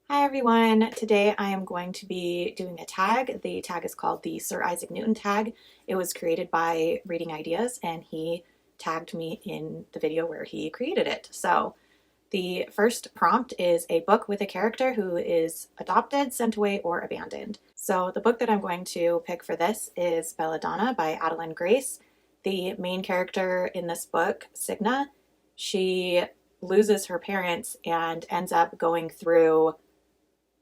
Hi everyone. Today I am going to be doing a tag. The tag is called the Sir Isaac Newton tag. It was created by Reading Ideas and he tagged me in the video where he created it. So the first prompt is a book with a character who is adopted, sent away, or abandoned. So the book that I'm going to pick for this is Belladonna by Adeline Grace. The main character in this book, Signa, she loses her parents and ends up going through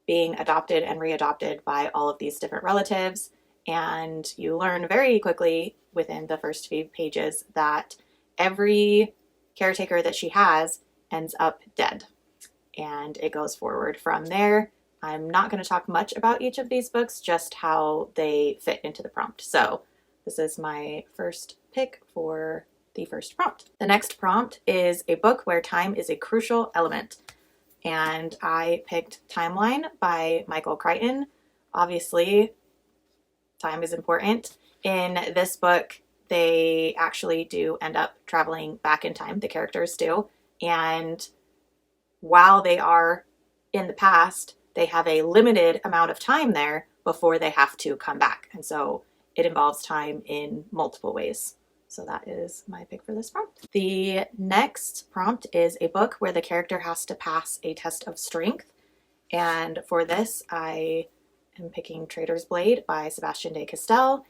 being adopted and readopted by all of these different relatives. And you learn very quickly within the first few pages that every caretaker that she has ends up dead. And it goes forward from there. I'm not going to talk much about each of these books, just how they fit into the prompt. So this is my first pick for the first prompt. The next prompt is a book where time is a crucial element. And I picked Timeline by Michael Crichton. Obviously, time is important. In this book, they actually do end up traveling back in time, the characters do. And while they are in the past, they have a limited amount of time there before they have to come back. And so it involves time in multiple ways. So that is my pick for this prompt. The next prompt is a book where the character has to pass a test of strength. And for this, I am picking Traitor's Blade by Sebastian de Castell.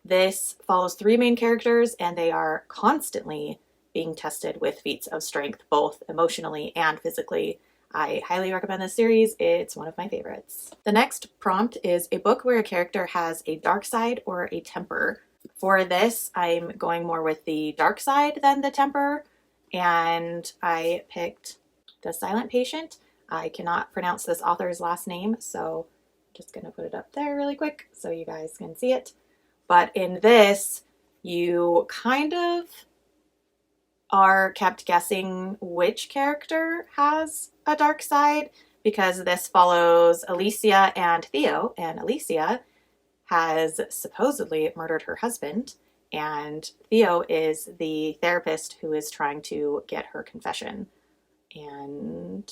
This follows three main characters, and they are constantly being tested with feats of strength, both emotionally and physically. I highly recommend this series. It's one of my favorites. The next prompt is a book where a character has a dark side or a temper. For this, I'm going more with the dark side than the temper, and I picked The Silent Patient. I cannot pronounce this author's last name, so I'm just going to put it up there really quick so you guys can see it. But in this, you kind of are kept guessing which character has a dark side, because this follows Alicia and Theo, and Alicia has supposedly murdered her husband, and Theo is the therapist who is trying to get her confession. And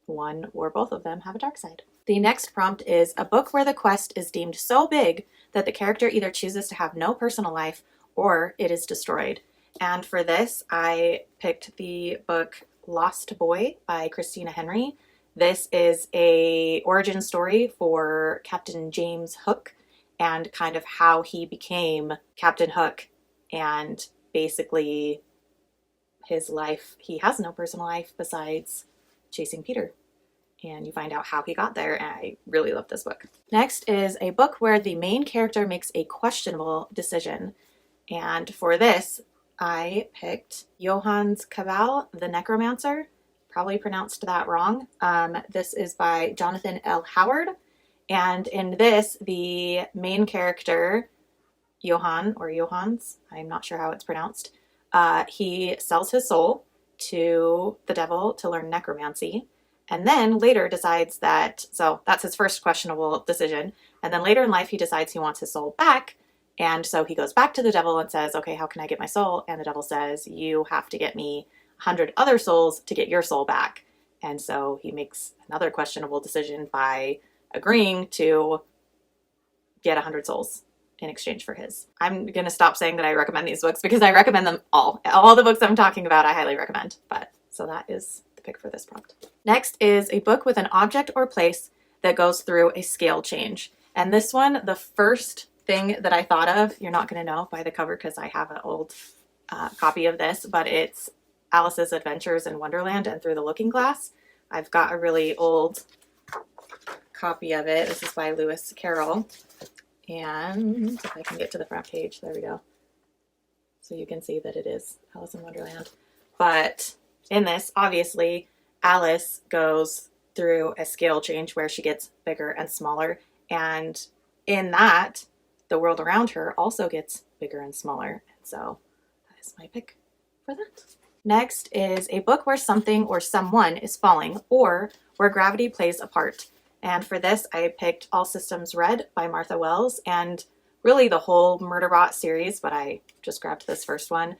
one or both of them have a dark side. The next prompt is a book where the quest is deemed so big that the character either chooses to have no personal life or it is destroyed. And for this, I picked the book Lost Boy by Christina Henry. This is a origin story for Captain James Hook and kind of how he became Captain Hook, and basically his life. He has no personal life besides chasing Peter. And you find out how he got there, and I really love this book. Next is a book where the main character makes a questionable decision. And for this, I picked Johannes Cabal, The Necromancer. Probably pronounced that wrong. This is by Jonathan L. Howard. And in this, the main character, Johann, or Johannes, I'm not sure how it's pronounced, he sells his soul to the devil to learn necromancy, and then later decides that, so that's his first questionable decision, and then later in life he decides he wants his soul back, and so he goes back to the devil and says, okay, how can I get my soul? And the devil says, you have to get me 100 other souls to get your soul back. And so he makes another questionable decision by agreeing to get 100 souls in exchange for his. I'm going to stop saying that I recommend these books because I recommend them all. All the books I'm talking about, I highly recommend. But so that is the pick for this prompt. Next is a book with an object or place that goes through a scale change. And this one, the first thing that I thought of, you're not going to know by the cover because I have an old copy of this, but it's Alice's Adventures in Wonderland and Through the Looking Glass. I've got a really old copy of it. This is by Lewis Carroll. And if I can get to the front page, there we go. So you can see that it is Alice in Wonderland. But in this, obviously, Alice goes through a scale change where she gets bigger and smaller. And in that, the world around her also gets bigger and smaller. And so that is my pick for that. Next is a book where something or someone is falling, or where gravity plays a part. And for this, I picked All Systems Red by Martha Wells, and really the whole Murderbot series, but I just grabbed this first one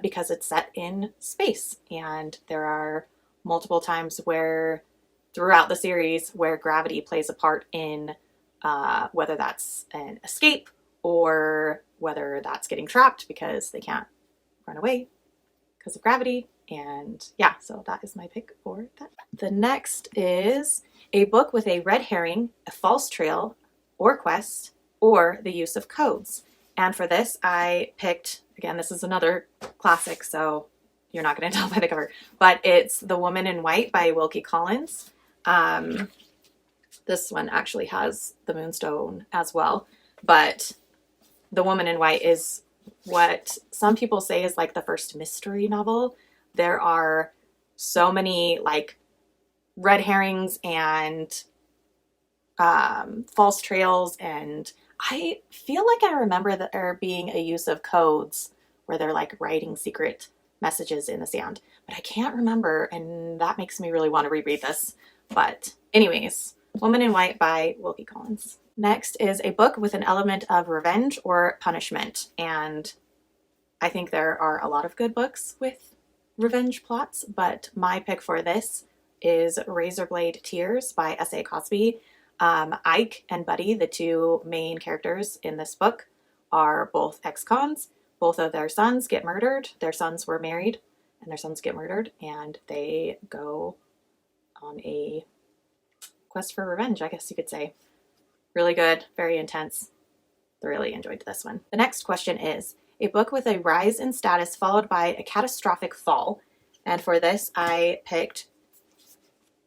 because it's set in space. And there are multiple times where throughout the series where gravity plays a part in whether that's an escape or whether that's getting trapped because they can't run away because of gravity. And yeah, so that is my pick for that. The next is a book with a red herring, a false trail or quest, or the use of codes. And for this, I picked, again, this is another classic, so you're not going to tell by the cover, but it's The Woman in White by Wilkie Collins. This one actually has the Moonstone as well, but The Woman in White is what some people say is like the first mystery novel. There are so many like red herrings and false trails, and I feel like I remember there being a use of codes where they're like writing secret messages in the sand, but I can't remember, and that makes me really want to reread this. But anyways, Woman in White by Wilkie Collins. Next is a book with an element of revenge or punishment, and I think there are a lot of good books with revenge plots, but my pick for this is Razorblade Tears by S.A. Cosby. Ike and Buddy, the two main characters in this book, are both ex-cons. Both of their sons get murdered. Their sons were married, and their sons get murdered, and they go on a quest for revenge, I guess you could say. Really good, very intense. Thoroughly enjoyed this one. The next question is a book with a rise in status followed by a catastrophic fall. And for this, I picked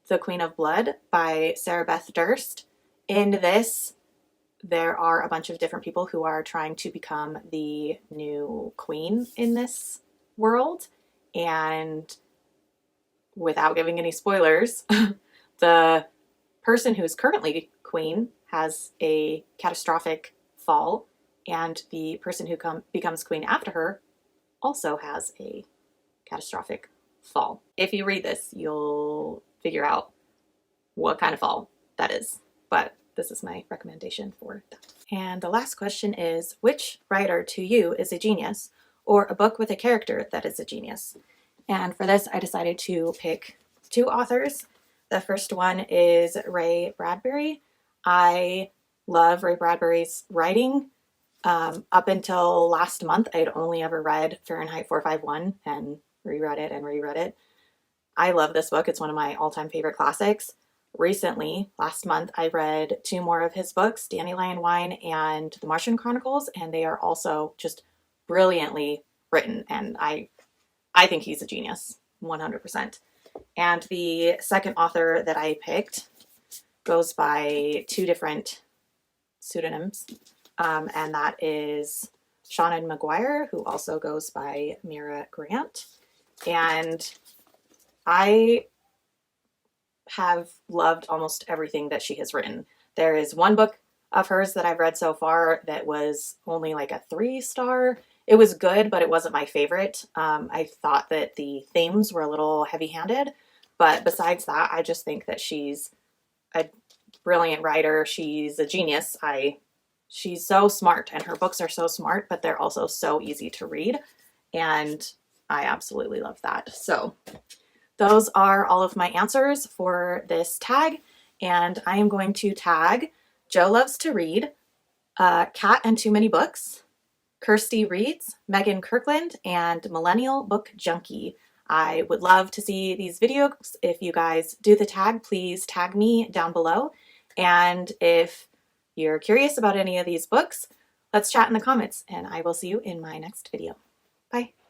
The Queen of Blood by Sarah Beth Durst. In this, there are a bunch of different people who are trying to become the new queen in this world. And without giving any spoilers, the person who's currently queen has a catastrophic fall, and the person who becomes queen after her also has a catastrophic fall. If you read this, you'll figure out what kind of fall that is, but this is my recommendation for that. And the last question is, which writer to you is a genius, or a book with a character that is a genius? And for this, I decided to pick two authors. The first one is Ray Bradbury. I love Ray Bradbury's writing. Up until last month, I'd only ever read Fahrenheit 451 and reread it and reread it. I love this book. It's one of my all-time favorite classics. Recently, last month, I read two more of his books, Dandelion Wine and The Martian Chronicles, and they are also just brilliantly written, and I think he's a genius, 100%. And the second author that I picked goes by two different pseudonyms, and that is Seanan McGuire, who also goes by Mira Grant. And I have loved almost everything that she has written. There is one book of hers that I've read so far that was only like a 3-star. It was good, but it wasn't my favorite. I thought that the themes were a little heavy-handed, but besides that, I just think that she's a brilliant writer. She's a genius. She's so smart, and her books are so smart, but they're also so easy to read, and I absolutely love that. So those are all of my answers for this tag, and I am going to tag Joe Loves to Read, Cat and Too Many Books, Kirsty Reads, Megan Kirkland, and Millennial Book Junkie. I would love to see these videos. If you guys do the tag, please tag me down below. And if you're curious about any of these books, let's chat in the comments, and I will see you in my next video. Bye.